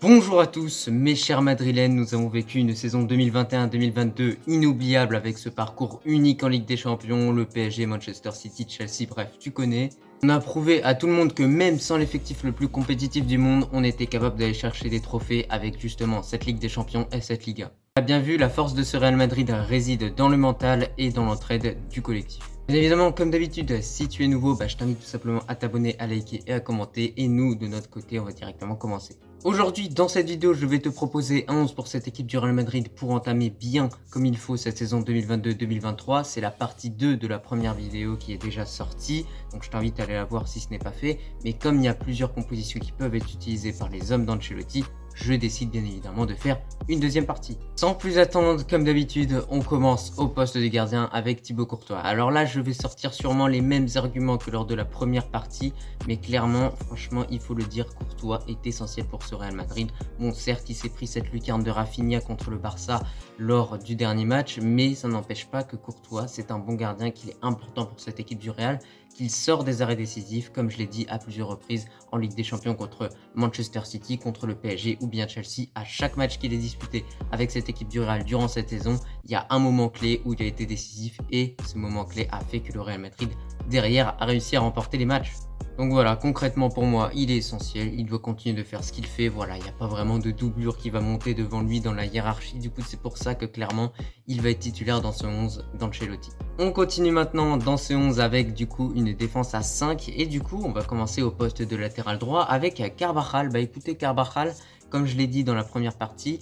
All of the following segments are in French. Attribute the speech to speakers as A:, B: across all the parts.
A: Bonjour à tous, mes chers madrilènes, nous avons vécu une saison 2021-2022 inoubliable avec ce parcours unique en Ligue des Champions, le PSG, Manchester City, Chelsea, bref, tu connais. On a prouvé à tout le monde que même sans l'effectif le plus compétitif du monde, on était capable d'aller chercher des trophées avec justement cette Ligue des Champions et cette Liga. On a bien vu, la force de ce Real Madrid réside dans le mental et dans l'entraide du collectif. Bien évidemment, comme d'habitude, si tu es nouveau, je t'invite tout simplement à t'abonner, à liker et à commenter. Et nous, de notre côté, on va directement commencer. Aujourd'hui, dans cette vidéo, je vais te proposer un 11 pour cette équipe du Real Madrid pour entamer bien comme il faut cette saison 2022-2023. C'est la partie 2 de la première vidéo qui est déjà sortie, donc je t'invite à aller la voir si ce n'est pas fait. Mais comme il y a plusieurs compositions qui peuvent être utilisées par les hommes d'Ancelotti, je décide bien évidemment de faire une deuxième partie. Sans plus attendre, comme d'habitude, on commence au poste de gardien avec Thibaut Courtois. Alors là, je vais sortir sûrement les mêmes arguments que lors de la première partie, mais clairement, franchement, il faut le dire, Courtois est essentiel pour ce Real Madrid. Bon, certes, il s'est pris cette lucarne de Rafinha contre le Barça lors du dernier match, mais ça n'empêche pas que Courtois, c'est un bon gardien, qu'il est important pour cette équipe du Real, qu'il sort des arrêts décisifs, comme je l'ai dit à plusieurs reprises en Ligue des Champions contre Manchester City, contre le PSG ou bien Chelsea. À chaque match qu'il est disputé avec cette équipe du Real durant cette saison, il y a un moment clé où il a été décisif et ce moment clé a fait que le Real Madrid derrière a réussi à remporter les matchs. Donc voilà, concrètement pour moi, il est essentiel, il doit continuer de faire ce qu'il fait, voilà, il n'y a pas vraiment de doublure qui va monter devant lui dans la hiérarchie, du coup c'est pour ça que clairement, il va être titulaire dans ce 11 d'Ancelotti. On continue maintenant dans ce 11 avec du coup une défense à 5 et du coup on va commencer au poste de latéral droit avec Carvajal. Écoutez, Carvajal, comme je l'ai dit dans la première partie,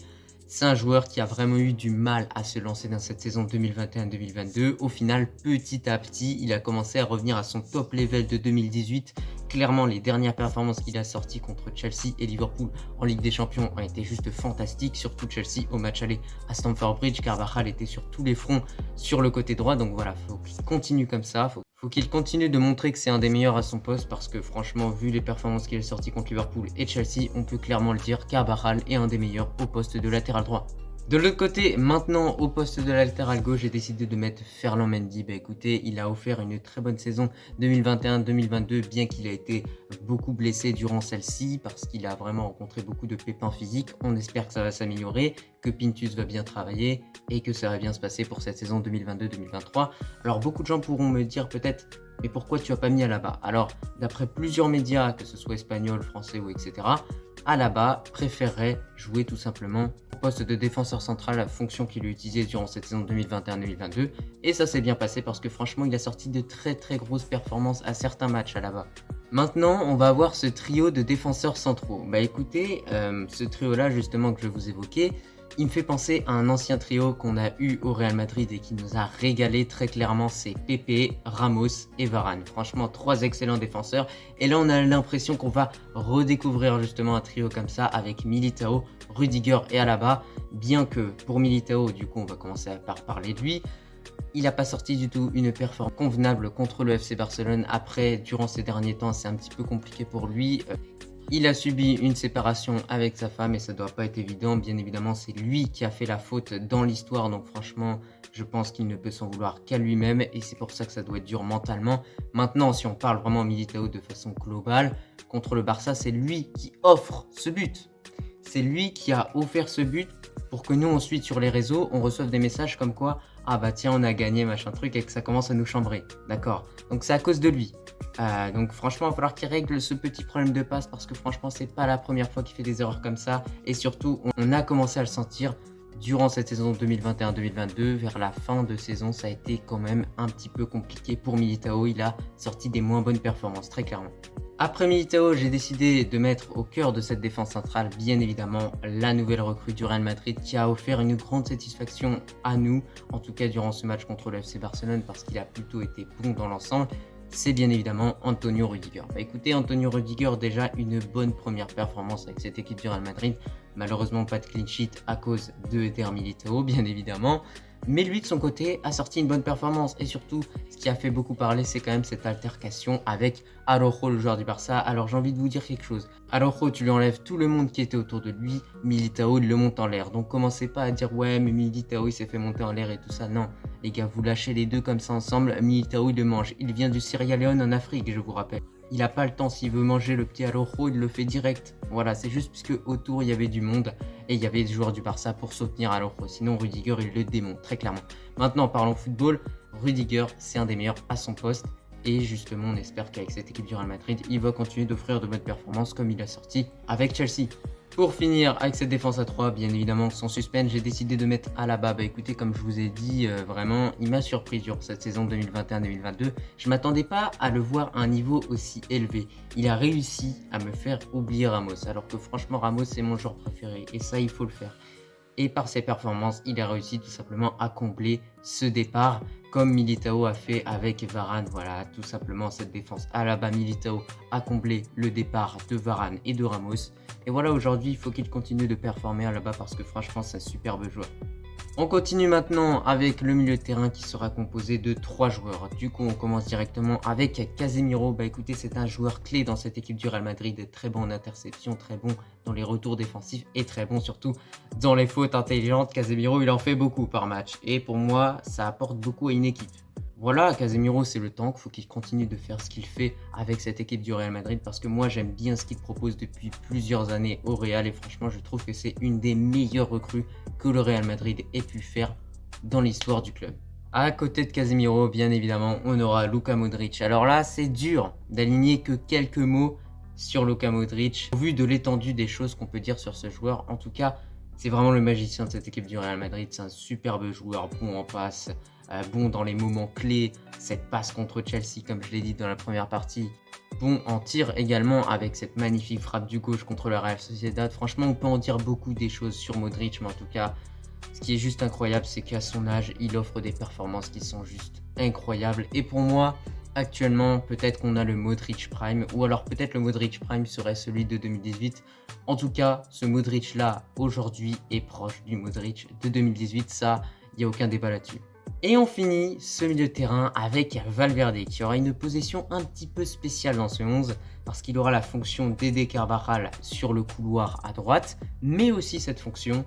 A: c'est un joueur qui a vraiment eu du mal à se lancer dans cette saison 2021-2022. Au final, petit à petit, il a commencé à revenir à son top level de 2018. Clairement, les dernières performances qu'il a sorties contre Chelsea et Liverpool en Ligue des Champions ont été juste fantastiques. Surtout Chelsea au match aller à Stamford Bridge. Carvajal était sur tous les fronts sur le côté droit. Donc voilà, il faut qu'il continue comme ça. Faut qu'il continue de montrer que c'est un des meilleurs à son poste parce que franchement, vu les performances qu'il a sorties contre Liverpool et Chelsea, on peut clairement le dire, Carvajal est un des meilleurs au poste de latéral droit. De l'autre côté, maintenant au poste de latéral gauche, j'ai décidé de mettre Ferland Mendy. Écoutez, il a offert une très bonne saison 2021-2022, bien qu'il a été beaucoup blessé durant celle-ci, parce qu'il a vraiment rencontré beaucoup de pépins physiques. On espère que ça va s'améliorer, que Pintus va bien travailler et que ça va bien se passer pour cette saison 2022-2023. Alors beaucoup de gens pourront me dire peut-être, mais pourquoi tu n'as pas mis Alaba? Alors, d'après plusieurs médias, que ce soit espagnol, français ou etc., Alaba préférerait jouer tout simplement au poste de défenseur central, la fonction qu'il a utilisée durant cette saison 2021-2022. Et ça s'est bien passé parce que franchement, il a sorti de très grosses performances à certains matchs Alaba. Maintenant, on va avoir ce trio de défenseurs centraux. Écoutez, ce trio-là justement que je vous évoquais, il me fait penser à un ancien trio qu'on a eu au Real Madrid et qui nous a régalé très clairement, c'est Pepe, Ramos et Varane. Franchement, 3 excellents défenseurs. Et là, on a l'impression qu'on va redécouvrir justement un trio comme ça avec Militao, Rudiger et Alaba. Bien que pour Militao, du coup, on va commencer par parler de lui. Il n'a pas sorti du tout une performance convenable contre le FC Barcelone. Après, durant ces derniers temps, c'est un petit peu compliqué pour lui. Il a subi une séparation avec sa femme et ça doit pas être évident. Bien évidemment, c'est lui qui a fait la faute dans l'histoire. Donc franchement, je pense qu'il ne peut s'en vouloir qu'à lui-même et c'est pour ça que ça doit être dur mentalement. Maintenant, si on parle vraiment Militao de façon globale, contre le Barça, c'est lui qui offre ce but. C'est lui qui a offert ce but pour que nous, ensuite, sur les réseaux, on reçoive des messages comme quoi « Ah bah tiens, on a gagné, machin truc » et que ça commence à nous chambrer. D'accord? Donc c'est à cause de lui. Donc franchement, il va falloir qu'il règle ce petit problème de passe parce que franchement, c'est pas la première fois qu'il fait des erreurs comme ça. Et surtout, on a commencé à le sentir durant cette saison 2021-2022. Vers la fin de saison, ça a été quand même un petit peu compliqué pour Militao. Il a sorti des moins bonnes performances, très clairement. Après Militao, j'ai décidé de mettre au cœur de cette défense centrale, bien évidemment, la nouvelle recrue du Real Madrid qui a offert une grande satisfaction à nous, en tout cas durant ce match contre le FC Barcelone, parce qu'il a plutôt été bon dans l'ensemble. C'est bien évidemment Antonio Rudiger. Écoutez, Antonio Rudiger, déjà une bonne première performance avec cette équipe du Real Madrid. Malheureusement, pas de clean sheet à cause de Eder Militao, bien évidemment. Mais lui, de son côté, a sorti une bonne performance. Et surtout, ce qui a fait beaucoup parler, c'est quand même cette altercation avec Araujo, le joueur du Barça. Alors, j'ai envie de vous dire quelque chose. Araujo, tu lui enlèves tout le monde qui était autour de lui. Militao, il le monte en l'air. Donc, commencez pas à dire, ouais, mais Militao, il s'est fait monter en l'air et tout ça. Non, les gars, vous lâchez les deux comme ça ensemble. Militao, il le mange. Il vient du Sierra Leone en Afrique, je vous rappelle. il n'a pas le temps. S'il veut manger le petit Araujo, il le fait direct. Voilà, c'est juste puisque autour il y avait du monde et il y avait des joueurs du Barça pour soutenir Araujo. Sinon, Rudiger, il le démonte très clairement. Maintenant, parlons football. Rudiger, c'est un des meilleurs à son poste. Et justement, on espère qu'avec cette équipe du Real Madrid, il va continuer d'offrir de bonnes performances comme il a sorti avec Chelsea. Pour finir avec cette défense à 3, bien évidemment, sans suspense, j'ai décidé de mettre Alaba. Bah écoutez, comme je vous ai dit, vraiment, il m'a surpris durant cette saison 2021-2022. Je ne m'attendais pas à le voir à un niveau aussi élevé. Il a réussi à me faire oublier Ramos, alors que franchement, Ramos, c'est mon joueur préféré. Et ça, il faut le faire. Et par ses performances, il a réussi tout simplement à combler ce départ comme Militao a fait avec Varane. Voilà, tout simplement cette défense Alaba Militao a comblé le départ de Varane et de Ramos. Et voilà, aujourd'hui, il faut qu'il continue de performer Alaba parce que franchement, c'est un superbe joueur. On continue maintenant avec le milieu de terrain qui sera composé de 3 joueurs. Du coup, on commence directement avec Casemiro. Bah écoutez, c'est un joueur clé dans cette équipe du Real Madrid, très bon en interception, très bon dans les retours défensifs et très bon surtout dans les fautes intelligentes. Casemiro, il en fait beaucoup par match et pour moi, ça apporte beaucoup à une équipe. Voilà, Casemiro, c'est le tank. Il faut qu'il continue de faire ce qu'il fait avec cette équipe du Real Madrid parce que moi, j'aime bien ce qu'il propose depuis plusieurs années au Real et franchement, je trouve que c'est une des meilleures recrues que le Real Madrid ait pu faire dans l'histoire du club. À côté de Casemiro, bien évidemment, on aura Luka Modric. Alors là, c'est dur d'aligner que quelques mots sur Luka Modric. Au vu de l'étendue des choses qu'on peut dire sur ce joueur, en tout cas, c'est vraiment le magicien de cette équipe du Real Madrid. C'est un superbe joueur, bon en passe, bon dans les moments clés. Cette passe contre Chelsea, comme je l'ai dit dans la première partie. Bon en tir également avec cette magnifique frappe du gauche contre le Real Sociedad. Franchement, on peut en dire beaucoup des choses sur Modric, mais en tout cas, ce qui est juste incroyable, c'est qu'à son âge, il offre des performances qui sont juste incroyables. Et pour moi, actuellement, peut-être qu'on a le Modric Prime, ou alors peut-être le Modric Prime serait celui de 2018. En tout cas, ce Modric-là, aujourd'hui, est proche du Modric de 2018. Ça, il n'y a aucun débat là-dessus. Et on finit ce milieu de terrain avec Valverde qui aura une position un petit peu spéciale dans ce 11 parce qu'il aura la fonction d'aider Carvajal sur le couloir à droite, mais aussi cette fonction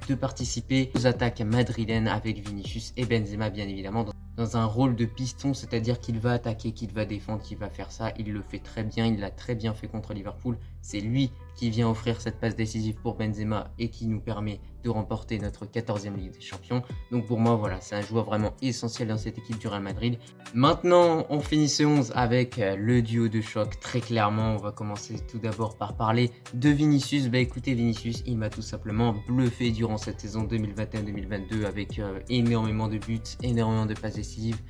A: de participer aux attaques madrilènes avec Vinicius et Benzema bien évidemment dans un rôle de piston, c'est-à-dire qu'il va attaquer, qu'il va défendre, qu'il va faire ça. Il le fait très bien, il l'a très bien fait contre Liverpool. C'est lui qui vient offrir cette passe décisive pour Benzema et qui nous permet de remporter notre 14e Ligue des Champions. Donc pour moi, voilà, c'est un joueur vraiment essentiel dans cette équipe du Real Madrid. Maintenant, on finit ce 11 avec le duo de choc. Très clairement, on va commencer tout d'abord par parler de Vinicius. Bah écoutez, Vinicius, il m'a tout simplement bluffé durant cette saison 2021-2022 avec énormément de buts, énormément de passes décisives.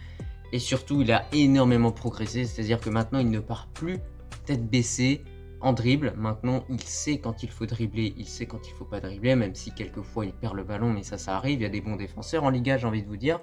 A: Et surtout, il a énormément progressé, c'est-à-dire que maintenant, il ne part plus tête baissée en dribble. Maintenant, il sait quand il faut dribbler, il sait quand il faut pas dribbler, même si quelquefois il perd le ballon, mais ça arrive. Il y a des bons défenseurs en Liga, j'ai envie de vous dire.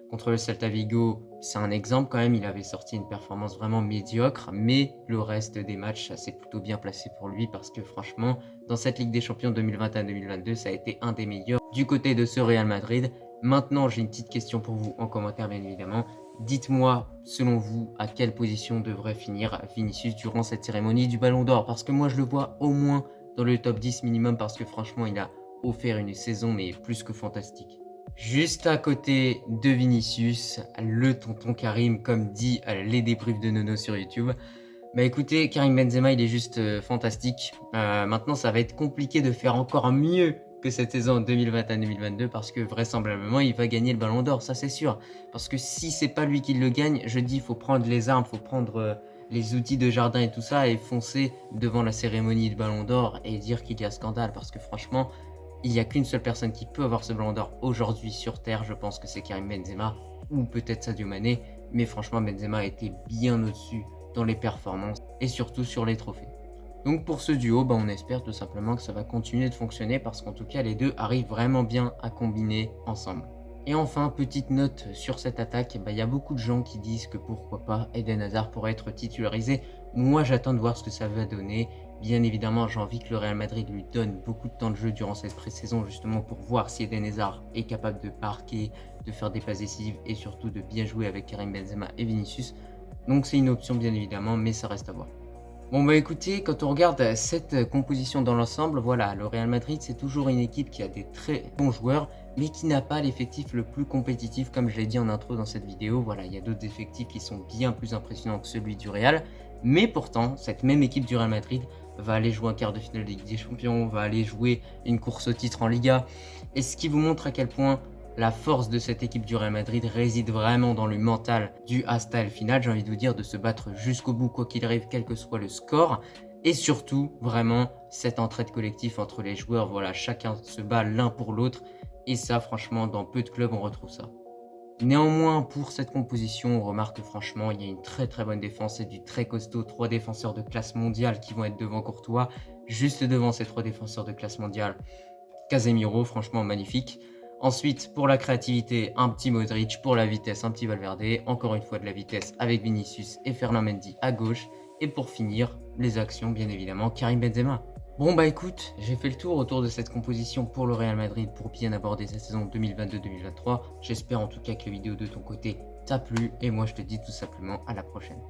A: Contre le Celta Vigo, c'est un exemple quand même, il avait sorti une performance vraiment médiocre, mais le reste des matchs, ça s'est plutôt bien placé pour lui parce que franchement, dans cette Ligue des Champions 2021-2022, ça a été un des meilleurs du côté de ce Real Madrid. Maintenant, j'ai une petite question pour vous en commentaire, bien évidemment. Dites-moi, selon vous, à quelle position devrait finir Vinicius durant cette cérémonie du Ballon d'Or? Parce que moi, je le vois au moins dans le top 10 minimum parce que franchement, il a offert une saison mais plus que fantastique. Juste à côté de Vinicius, le tonton Karim, comme dit les débriefs de Nono sur YouTube. Bah écoutez, Karim Benzema, il est juste fantastique. Maintenant, ça va être compliqué de faire encore mieux que cette saison 2021-2022 parce que vraisemblablement, il va gagner le Ballon d'Or, ça c'est sûr. Parce que si c'est pas lui qui le gagne, je dis, il faut prendre les armes, il faut prendre les outils de jardin et tout ça et foncer devant la cérémonie du Ballon d'Or et dire qu'il y a scandale parce que franchement, il n'y a qu'une seule personne qui peut avoir ce Ballon d'Or aujourd'hui sur Terre, je pense que c'est Karim Benzema ou peut-être Sadio Mané, mais franchement Benzema a été bien au-dessus dans les performances et surtout sur les trophées. Donc pour ce duo, on espère tout simplement que ça va continuer de fonctionner parce qu'en tout cas les deux arrivent vraiment bien à combiner ensemble. Et enfin, petite note sur cette attaque, il y a beaucoup de gens qui disent que pourquoi pas Eden Hazard pourrait être titularisé. Moi j'attends de voir ce que ça va donner. Bien évidemment, j'ai envie que le Real Madrid lui donne beaucoup de temps de jeu durant cette pré-saison justement pour voir si Eden Hazard est capable de marquer, de faire des passes décisives et surtout de bien jouer avec Karim Benzema et Vinicius. Donc c'est une option bien évidemment, mais ça reste à voir. Bon écoutez, quand on regarde cette composition dans l'ensemble, voilà, le Real Madrid c'est toujours une équipe qui a des très bons joueurs, mais qui n'a pas l'effectif le plus compétitif comme je l'ai dit en intro dans cette vidéo. Voilà, il y a d'autres effectifs qui sont bien plus impressionnants que celui du Real, Mais pourtant, cette même équipe du Real Madrid va aller jouer un quart de finale de Ligue des Champions, va aller jouer une course au titre en Liga. Et ce qui vous montre à quel point la force de cette équipe du Real Madrid réside vraiment dans le mental du hasta el final, j'ai envie de vous dire, de se battre jusqu'au bout, quoi qu'il arrive, quel que soit le score. Et surtout, vraiment, cette entraide collective entre les joueurs, voilà, chacun se bat l'un pour l'autre. Et ça, franchement, dans peu de clubs, on retrouve ça. Néanmoins, pour cette composition, on remarque que franchement, il y a une très très bonne défense et du très costaud. 3 défenseurs de classe mondiale qui vont être devant Courtois, juste devant ces 3 défenseurs de classe mondiale. Casemiro, franchement magnifique. Ensuite, pour la créativité, un petit Modric. Pour la vitesse, un petit Valverde. Encore une fois de la vitesse avec Vinicius et Ferland Mendy à gauche. Et pour finir, les actions, bien évidemment, Karim Benzema. Bon bah écoute, j'ai fait le tour autour de cette composition pour le Real Madrid pour bien aborder cette saison 2022-2023. J'espère en tout cas que la vidéo de ton côté t'a plu et moi je te dis tout simplement à la prochaine.